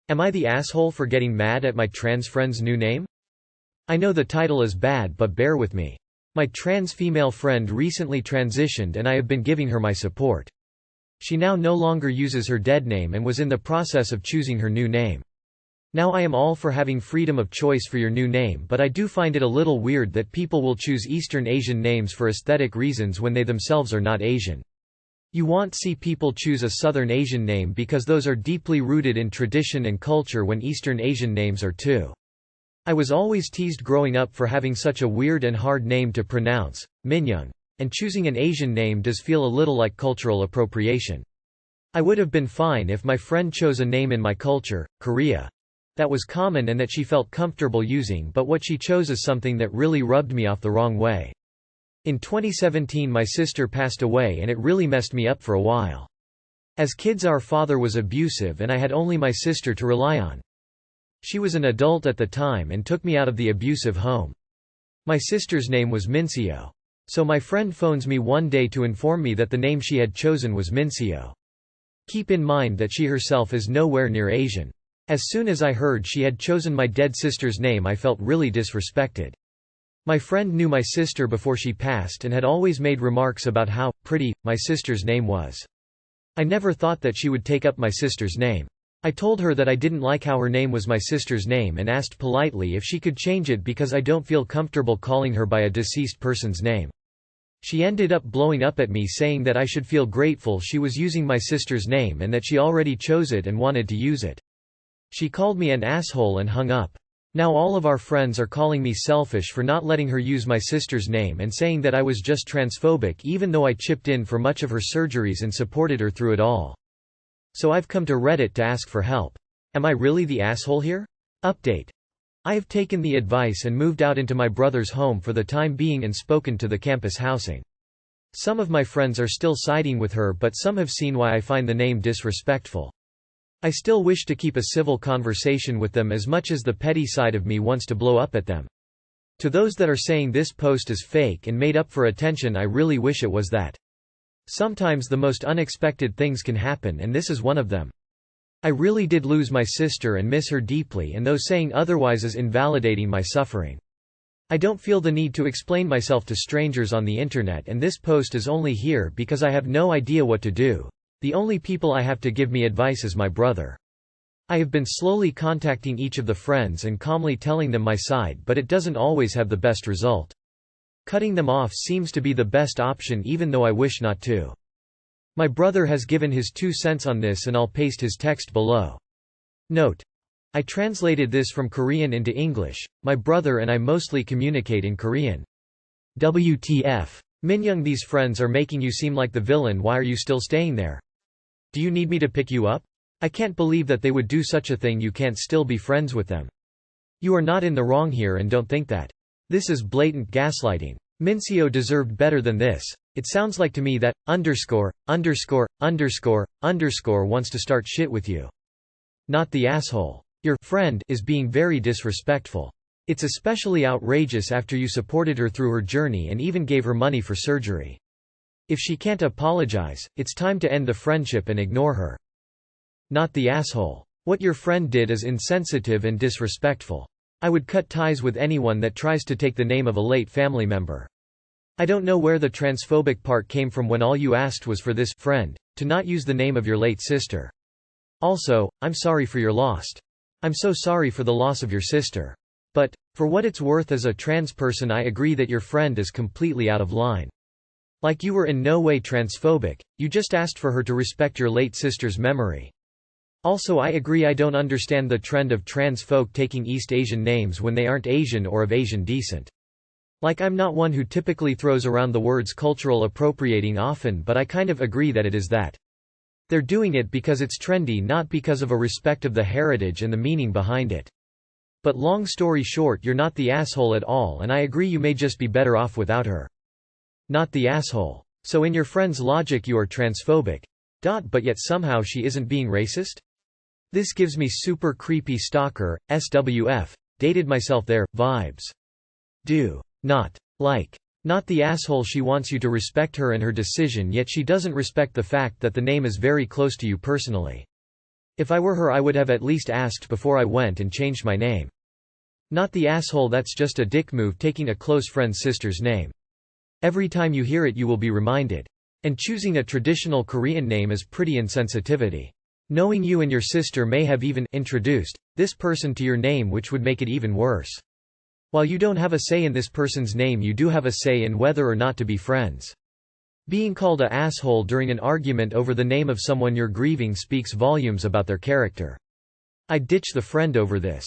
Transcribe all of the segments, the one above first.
Am I the asshole for getting mad at my trans friend's new name? I know the title is bad, but bear with me. My trans female friend recently transitioned and I have been giving her my support. She now no longer uses her dead name and was in the process of choosing her new name. Now I am all for having freedom of choice for your new name, but I do find it a little weird that people will choose Eastern Asian names for aesthetic reasons when they themselves are not Asian. You won't see people choose a Southern Asian name because those are deeply rooted in tradition and culture when Eastern Asian names are too. I was always teased growing up for having such a weird and hard name to pronounce, Minyoung, and choosing an Asian name does feel a little like cultural appropriation. I would have been fine if my friend chose a name in my culture, Korea, that was common and that she felt comfortable using, but what she chose is something that really rubbed me off the wrong way. In 2017 my sister passed away and it really messed me up for a while. As kids our father was abusive and I had only my sister to rely on. She was an adult at the time and took me out of the abusive home. My sister's name was Minseo. So my friend phones me one day to inform me that the name she had chosen was Minseo. Keep in mind that she herself is nowhere near Asian. As soon as I heard she had chosen my dead sister's name I felt really disrespected. My friend knew my sister before she passed and had always made remarks about how pretty my sister's name was. I never thought that she would take up my sister's name. I told her that I didn't like how her name was my sister's name and asked politely if she could change it because I don't feel comfortable calling her by a deceased person's name. She ended up blowing up at me saying that I should feel grateful she was using my sister's name and that she already chose it and wanted to use it. She called me an asshole and hung up. Now all of our friends are calling me selfish for not letting her use my sister's name and saying that I was just transphobic even though I chipped in for much of her surgeries and supported her through it all. So I've come to Reddit to ask for help. Am I really the asshole here? Update. I have taken the advice and moved out into my brother's home for the time being and spoken to the campus housing. Some of my friends are still siding with her, but some have seen why I find the name disrespectful. I still wish to keep a civil conversation with them as much as the petty side of me wants to blow up at them. To those that are saying this post is fake and made up for attention, I really wish it was that. Sometimes the most unexpected things can happen and this is one of them. I really did lose my sister and miss her deeply, and those saying otherwise is invalidating my suffering. I don't feel the need to explain myself to strangers on the internet, and this post is only here because I have no idea what to do. The only people I have to give me advice is my brother. I have been slowly contacting each of the friends and calmly telling them my side, but it doesn't always have the best result. Cutting them off seems to be the best option even though I wish not to. My brother has given his 2 cents on this and I'll paste his text below. Note: I translated this from Korean into English. My brother and I mostly communicate in Korean. WTF. Minyoung, these friends are making you seem like the villain. Why are you still staying there? Do you need me to pick you up? I can't believe that they would do such a thing. You can't still be friends with them. You are not in the wrong here and don't think that. This is blatant gaslighting. Minseo deserved better than this. It sounds like to me that _____ wants to start shit with you. Not the asshole. Your friend is being very disrespectful. It's especially outrageous after you supported her through her journey and even gave her money for surgery. If she can't apologize, it's time to end the friendship and ignore her. Not the asshole. What your friend did is insensitive and disrespectful. I would cut ties with anyone that tries to take the name of a late family member. I don't know where the transphobic part came from when all you asked was for this friend to not use the name of your late sister. Also, I'm sorry for your loss. I'm so sorry for the loss of your sister. But, for what it's worth, as a trans person I agree that your friend is completely out of line. Like, you were in no way transphobic, you just asked for her to respect your late sister's memory. Also, I agree I don't understand the trend of trans folk taking East Asian names when they aren't Asian or of Asian descent. Like, I'm not one who typically throws around the words cultural appropriating often, but I kind of agree that it is that. They're doing it because it's trendy, not because of a respect of the heritage and the meaning behind it. But long story short, you're not the asshole at all, and I agree you may just be better off without her. Not the asshole. So in your friend's logic you are transphobic. But yet somehow she isn't being racist? This gives me super creepy stalker, SWF, dated myself there, vibes. Do not like. Not the asshole. She wants you to respect her and her decision, yet she doesn't respect the fact that the name is very close to you personally. If I were her I would have at least asked before I went and changed my name. Not the asshole that's just a dick move taking a close friend's sister's name. Every time you hear it you will be reminded. And choosing a traditional Korean name is pretty insensitivity. Knowing you and your sister may have even introduced this person to your name, which would make it even worse. While you don't have a say in this person's name, you do have a say in whether or not to be friends. Being called a asshole during an argument over the name of someone you're grieving speaks volumes about their character. I'd ditch the friend over this.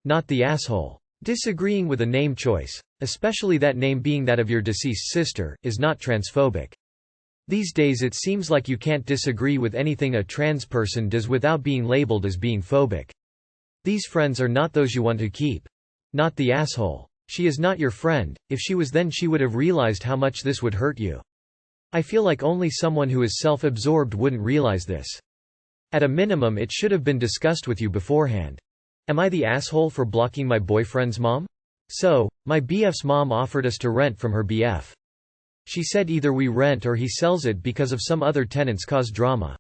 Not the asshole. Disagreeing with a name choice, especially that name being that of your deceased sister, is not transphobic. These days it seems like you can't disagree with anything a trans person does without being labeled as being phobic. These friends are not those you want to keep. Not the asshole. She is not your friend. If she was, then she would have realized how much this would hurt you. I feel like only someone who is self-absorbed wouldn't realize this. At a minimum it should have been discussed with you beforehand. Am I the asshole for blocking my boyfriend's mom? So, my BF's mom offered us to rent from her BF. She said either we rent or he sells it because of some other tenants cause drama.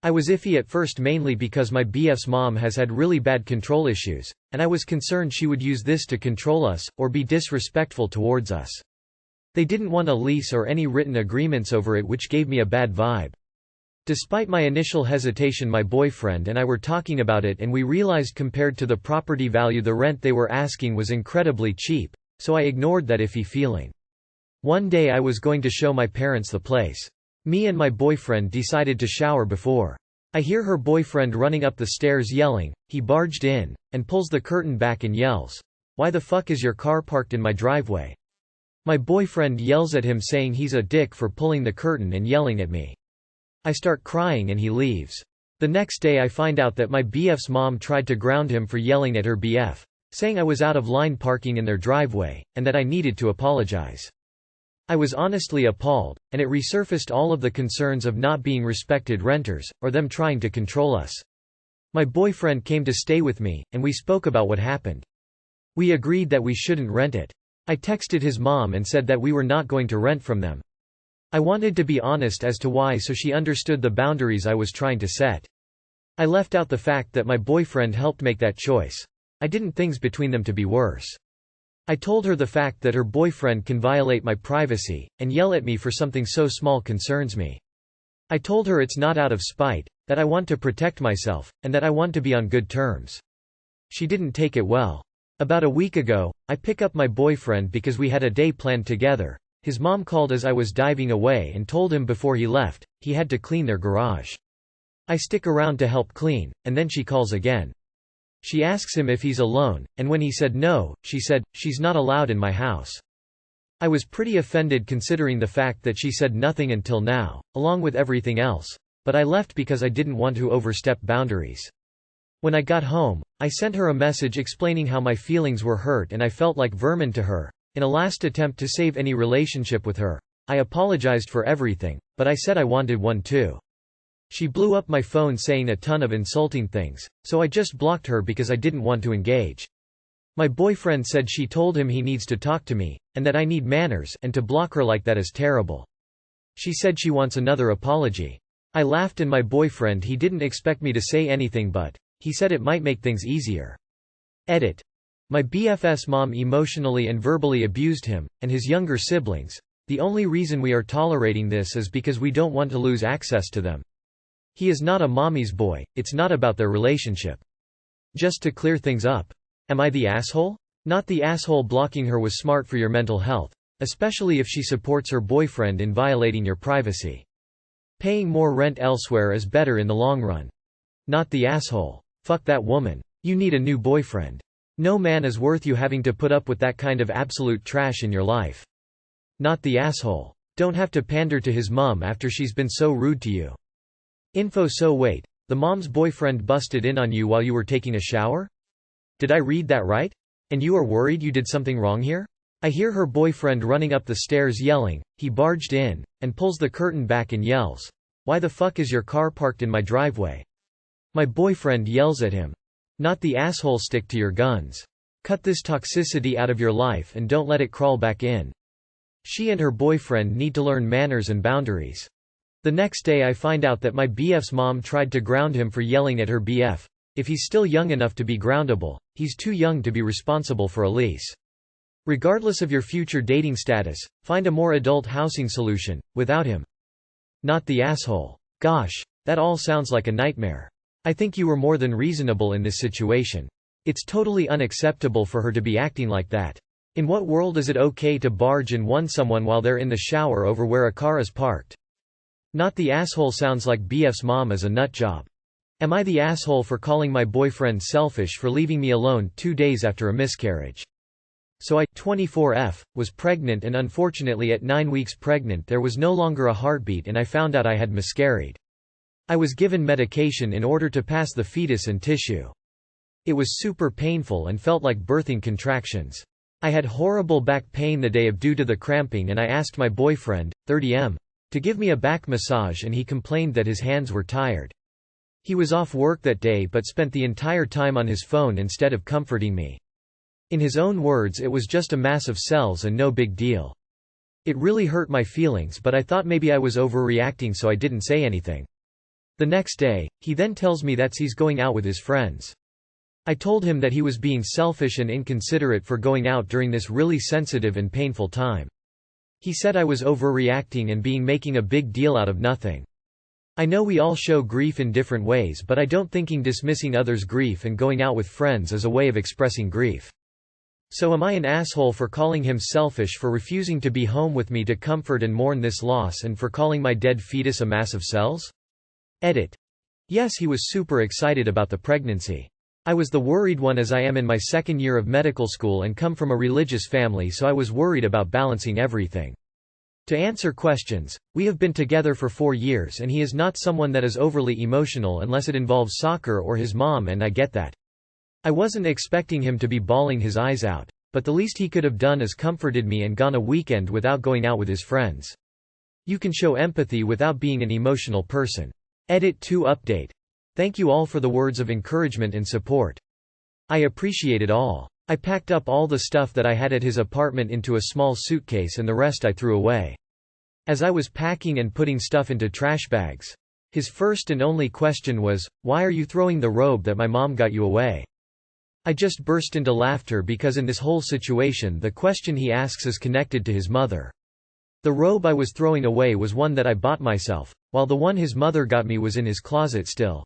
I was iffy at first, mainly because my BF's mom has had really bad control issues, and I was concerned she would use this to control us, or be disrespectful towards us. They didn't want a lease or any written agreements over it, which gave me a bad vibe. Despite my initial hesitation, my boyfriend and I were talking about it and we realized compared to the property value the rent they were asking was incredibly cheap, so I ignored that iffy feeling. One day I was going to show my parents the place. Me and my boyfriend decided to shower before. I hear her boyfriend running up the stairs yelling. He barged in, and pulls the curtain back and yells, "Why the fuck is your car parked in my driveway?" My boyfriend yells at him saying he's a dick for pulling the curtain and yelling at me. I start crying and he leaves. The next day I find out that my BF's mom tried to ground him for yelling at her BF, saying I was out of line parking in their driveway, and that I needed to apologize. I was honestly appalled, and it resurfaced all of the concerns of not being respected renters, or them trying to control us. My boyfriend came to stay with me, and we spoke about what happened. We agreed that we shouldn't rent it. I texted his mom and said that we were not going to rent from them. I wanted to be honest as to why, so she understood the boundaries I was trying to set. I left out the fact that my boyfriend helped make that choice. I didn't things between them to be worse. I told her the fact that her boyfriend can violate my privacy, and yell at me for something so small concerns me. I told her it's not out of spite, that I want to protect myself, and that I want to be on good terms. She didn't take it well. About a week ago, I pick up my boyfriend because we had a day planned together. His mom called as I was diving away and told him before he left, he had to clean their garage. I stick around to help clean, and then she calls again. She asks him if he's alone, and when he said no, she said, "She's not allowed in my house." I was pretty offended considering the fact that she said nothing until now, along with everything else, but I left because I didn't want to overstep boundaries. When I got home, I sent her a message explaining how my feelings were hurt and I felt like vermin to her. In a last attempt to save any relationship with her, I apologized for everything, but I said I wanted one too. She blew up my phone saying a ton of insulting things, so I just blocked her because I didn't want to engage. My boyfriend said she told him he needs to talk to me, and that I need manners, and to block her like that is terrible. She said she wants another apology. I laughed and my boyfriend, he didn't expect me to say anything, but he said it might make things easier. Edit. My BF's mom emotionally and verbally abused him, and his younger siblings. The only reason we are tolerating this is because we don't want to lose access to them. He is not a mommy's boy, it's not about their relationship. Just to clear things up. Am I the asshole? Not the asshole. Blocking her was smart for your mental health, especially if she supports her boyfriend in violating your privacy. Paying more rent elsewhere is better in the long run. Not the asshole. Fuck that woman. You need a new boyfriend. No man is worth you having to put up with that kind of absolute trash in your life. Not the asshole. Don't have to pander to his mom after she's been so rude to you. Info. So wait, the mom's boyfriend busted in on you while you were taking a shower? Did I read that right? And you are worried you did something wrong here? I hear her boyfriend running up the stairs yelling. He barged in, and pulls the curtain back and yells, "Why the fuck is your car parked in my driveway?" My boyfriend yells at him. Not the asshole. Stick to your guns. Cut this toxicity out of your life and don't let it crawl back in. She and her boyfriend need to learn manners and boundaries. The next day I find out that my BF's mom tried to ground him for yelling at her BF. If he's still young enough to be groundable, he's too young to be responsible for a lease. Regardless of your future dating status, find a more adult housing solution, without him. Not the asshole. Gosh, that all sounds like a nightmare. I think you were more than reasonable in this situation. It's totally unacceptable for her to be acting like that. In what world is it okay to barge in on someone while they're in the shower over where a car is parked? Not the asshole sounds like BF's mom is a nutjob. Am I the asshole for calling my boyfriend selfish for leaving me alone 2 days after a miscarriage? So I, 24F, was pregnant, and unfortunately at 9 weeks pregnant there was no longer a heartbeat and I found out I had miscarried. I was given medication in order to pass the fetus and tissue. It was super painful and felt like birthing contractions. I had horrible back pain the day of due to the cramping, and I asked my boyfriend, 30M, to give me a back massage, and he complained that his hands were tired. He was off work that day but spent the entire time on his phone instead of comforting me. In his own words, it was just a mass of cells and no big deal. It really hurt my feelings, but I thought maybe I was overreacting, so I didn't say anything. The next day, he then tells me that he's going out with his friends. I told him that he was being selfish and inconsiderate for going out during this really sensitive and painful time. He said I was overreacting and making a big deal out of nothing. I know we all show grief in different ways, but I don't think dismissing others' grief and going out with friends is a way of expressing grief. So am I an asshole for calling him selfish for refusing to be home with me to comfort and mourn this loss, and for calling my dead fetus a mass of cells? Edit. Yes, he was super excited about the pregnancy. I was the worried one, as I am in my second year of medical school and come from a religious family, so I was worried about balancing everything. To answer questions, we have been together for 4 years and he is not someone that is overly emotional unless it involves soccer or his mom, and I get that. I wasn't expecting him to be bawling his eyes out, but the least he could have done is comforted me and gone a weekend without going out with his friends. You can show empathy without being an emotional person. Edit 2 update. Thank you all for the words of encouragement and support. I appreciate it all. I packed up all the stuff that I had at his apartment into a small suitcase and the rest I threw away. As I was packing and putting stuff into trash bags, his first and only question was, "Why are you throwing the robe that my mom got you away?" I just burst into laughter because in this whole situation the question he asks is connected to his mother. The robe I was throwing away was one that I bought myself, while the one his mother got me was in his closet still.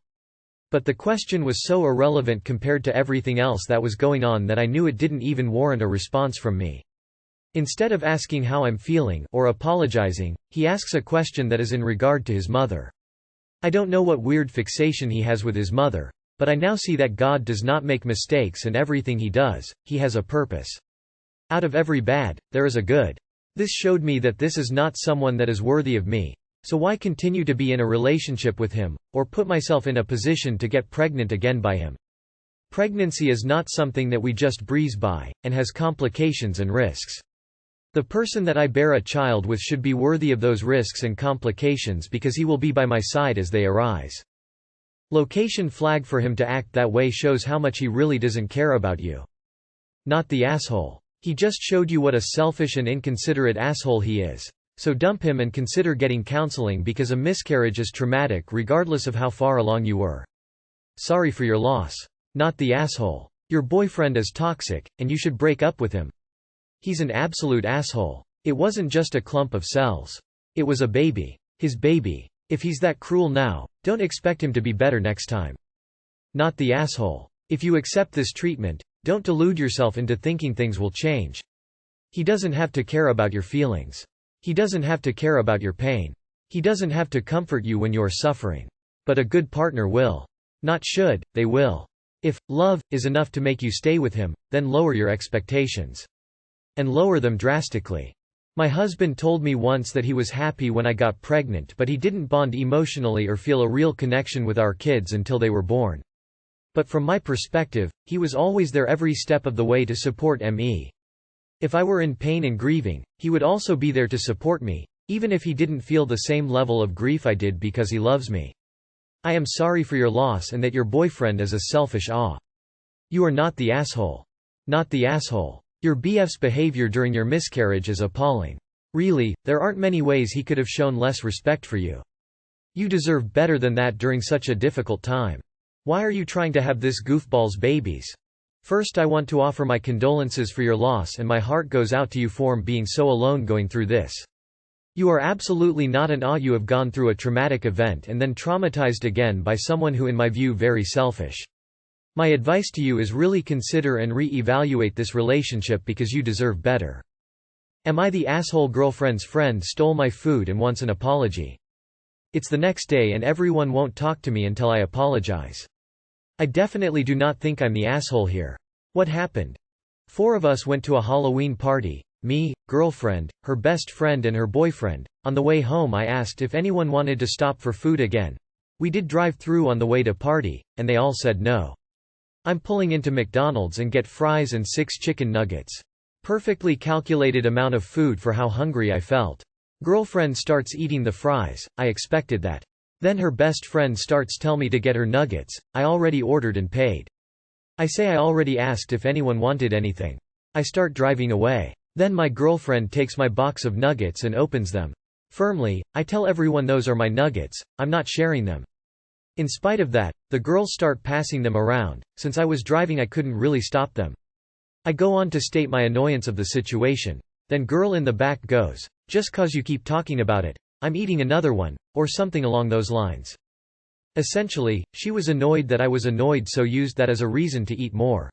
But the question was so irrelevant compared to everything else that was going on that I knew it didn't even warrant a response from me. Instead of asking how I'm feeling or apologizing, he asks a question that is in regard to his mother. I don't know what weird fixation he has with his mother, but I now see that God does not make mistakes, and everything he does, he has a purpose. Out of every bad, there is a good. This showed me that this is not someone that is worthy of me. So why continue to be in a relationship with him, or put myself in a position to get pregnant again by him? Pregnancy is not something that we just breeze by, and has complications and risks. The person that I bear a child with should be worthy of those risks and complications because he will be by my side as they arise. Location flag for him to act that way shows how much he really doesn't care about you. Not the asshole. He just showed you what a selfish and inconsiderate asshole he is. So dump him and consider getting counseling because a miscarriage is traumatic regardless of how far along you were. Sorry for your loss. Not the asshole. Your boyfriend is toxic, and you should break up with him. He's an absolute asshole. It wasn't just a clump of cells. It was a baby. His baby. If he's that cruel now, don't expect him to be better next time. Not the asshole. If you accept this treatment, don't delude yourself into thinking things will change. He doesn't have to care about your feelings. He doesn't have to care about your pain. He doesn't have to comfort you when you are suffering. But a good partner will. Not should, they will. If love is enough to make you stay with him, then lower your expectations. And lower them drastically. My husband told me once that he was happy when I got pregnant, but he didn't bond emotionally or feel a real connection with our kids until they were born. But from my perspective, he was always there every step of the way to support me. If I were in pain and grieving, he would also be there to support me, even if he didn't feel the same level of grief I did because he loves me. I am sorry for your loss and that your boyfriend is a selfish aw. You are not the asshole. Not the asshole. Your BF's behavior during your miscarriage is appalling. Really, there aren't many ways he could have shown less respect for you. You deserve better than that during such a difficult time. Why are you trying to have this goofball's babies? First, I want to offer my condolences for your loss, and my heart goes out to you for being so alone going through this. You are absolutely not an you have gone through a traumatic event and then traumatized again by someone who in my view very selfish. My advice to you is really consider and re-evaluate this relationship because you deserve better. Am I the asshole girlfriend's friend stole my food and wants an apology? It's the next day and everyone won't talk to me until I apologize. I definitely do not think I'm the asshole here. What happened? 4 of us went to a Halloween party. Me, girlfriend, her best friend and her boyfriend. On the way home I asked if anyone wanted to stop for food again. We did drive-through on the way to party, and they all said no. I'm pulling into McDonald's and get fries and 6 chicken nuggets. Perfectly calculated amount of food for how hungry I felt. Girlfriend starts eating the fries, I expected that. Then her best friend starts tell me to get her nuggets, I already ordered and paid. I say I already asked if anyone wanted anything. I start driving away. Then my girlfriend takes my box of nuggets and opens them. Firmly, I tell everyone those are my nuggets, I'm not sharing them. In spite of that, the girls start passing them around. Since I was driving I couldn't really stop them. I go on to state my annoyance of the situation. Then girl in the back goes, "Just cause you keep talking about it, I'm eating another one," or something along those lines. Essentially, she was annoyed that I was annoyed, so used that as a reason to eat more.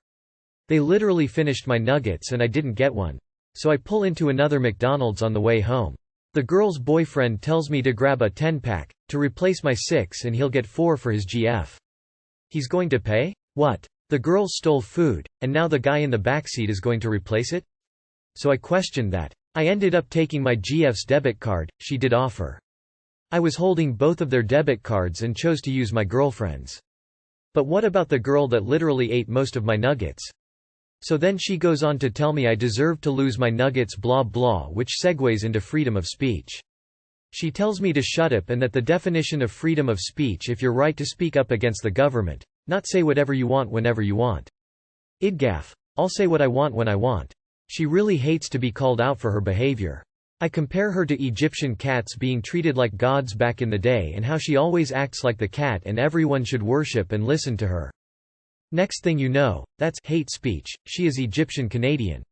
They literally finished my nuggets and I didn't get one. So I pull into another McDonald's on the way home. The girl's boyfriend tells me to grab a 10-pack, to replace my 6 and he'll get 4 for his GF. He's going to pay? What? The girls stole food, and now the guy in the backseat is going to replace it? So I questioned that. I ended up taking my GF's debit card, she did offer. I was holding both of their debit cards and chose to use my girlfriend's. But what about the girl that literally ate most of my nuggets? So then she goes on to tell me I deserve to lose my nuggets blah blah, which segues into freedom of speech. She tells me to shut up and that the definition of freedom of speech if you're right to speak up against the government, not say whatever you want whenever you want. Idgaf. I'll say what I want when I want. She really hates to be called out for her behavior. I compare her to Egyptian cats being treated like gods back in the day and how she always acts like the cat and everyone should worship and listen to her. Next thing you know, that's hate speech. She is Egyptian Canadian.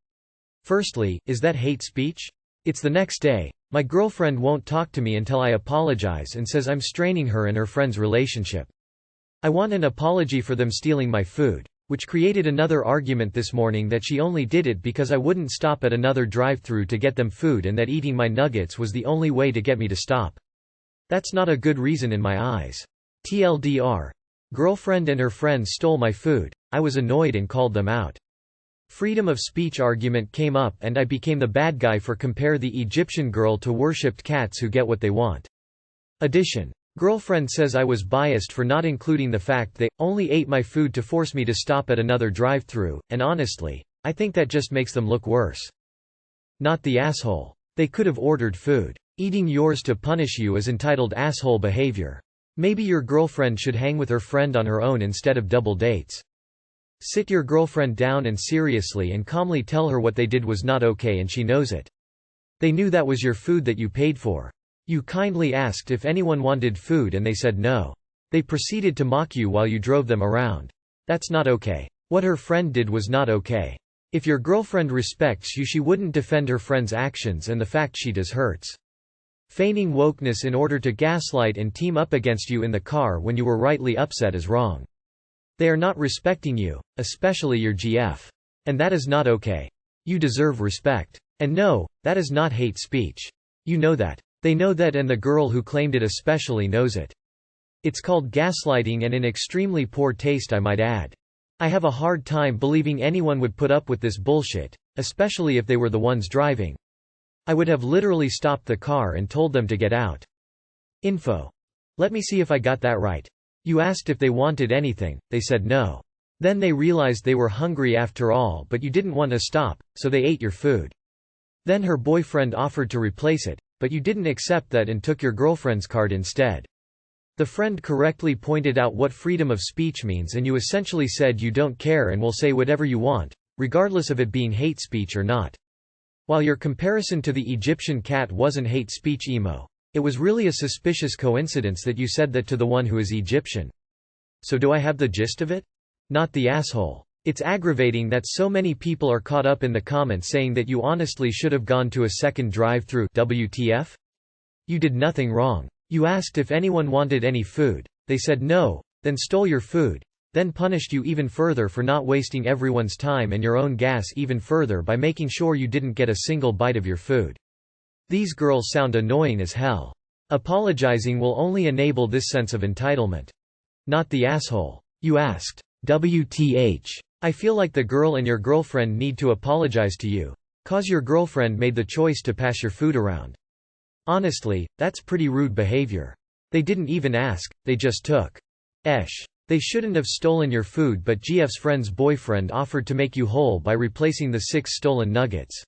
Firstly, is that hate speech? It's the next day. My girlfriend won't talk to me until I apologize and says I'm straining her and her friend's relationship. I want an apology for them stealing my food, which created another argument this morning that she only did it because I wouldn't stop at another drive-thru to get them food and that eating my nuggets was the only way to get me to stop. That's not a good reason in my eyes. TLDR. Girlfriend and her friends stole my food. I was annoyed and called them out. Freedom of speech argument came up and I became the bad guy for compare the Egyptian girl to worshipped cats who get what they want. Addition. Girlfriend says I was biased for not including the fact they only ate my food to force me to stop at another drive-thru, and honestly, I think that just makes them look worse. Not the asshole. They could have ordered food. Eating yours to punish you is entitled asshole behavior. Maybe your girlfriend should hang with her friend on her own instead of double dates. Sit your girlfriend down and seriously and calmly tell her what they did was not okay and she knows it. They knew that was your food that you paid for. You kindly asked if anyone wanted food and they said no. They proceeded to mock you while you drove them around. That's not okay. What her friend did was not okay. If your girlfriend respects you, she wouldn't defend her friend's actions, and the fact she does hurts. Feigning wokeness in order to gaslight and team up against you in the car when you were rightly upset is wrong. They are not respecting you, especially your GF. And that is not okay. You deserve respect. And no, that is not hate speech. You know that. They know that, and the girl who claimed it especially knows it. It's called gaslighting and in extremely poor taste, I might add. I have a hard time believing anyone would put up with this bullshit, especially if they were the ones driving. I would have literally stopped the car and told them to get out. Info. Let me see if I got that right. You asked if they wanted anything, they said no. Then they realized they were hungry after all, but you didn't want to stop, so they ate your food. Then her boyfriend offered to replace it, but you didn't accept that and took your girlfriend's card instead. The friend correctly pointed out what freedom of speech means and you essentially said you don't care and will say whatever you want, regardless of it being hate speech or not. While your comparison to the Egyptian cat wasn't hate speech emo. It was really a suspicious coincidence that you said that to the one who is Egyptian. So do I have the gist of it? Not the asshole. It's aggravating that so many people are caught up in the comments saying that you honestly should have gone to a second drive-through. WTF? You did nothing wrong. You asked if anyone wanted any food. They said no, then stole your food, then punished you even further for not wasting everyone's time and your own gas even further by making sure you didn't get a single bite of your food. These girls sound annoying as hell. Apologizing will only enable this sense of entitlement. Not the asshole. You asked. WTH. I feel like the girl and your girlfriend need to apologize to you. 'Cause your girlfriend made the choice to pass your food around. Honestly, that's pretty rude behavior. They didn't even ask, they just took. They shouldn't have stolen your food, but GF's friend's boyfriend offered to make you whole by replacing the 6 stolen nuggets.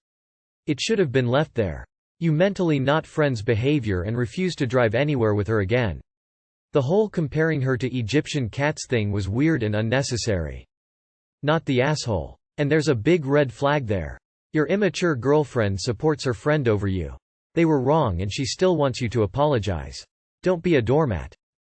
It should have been left there. You mentally not friends behavior and refused to drive anywhere with her again. The whole comparing her to Egyptian cats thing was weird and unnecessary. Not the asshole. And there's a big red flag there. Your immature girlfriend supports her friend over you. They were wrong and she still wants you to apologize. Don't be a doormat.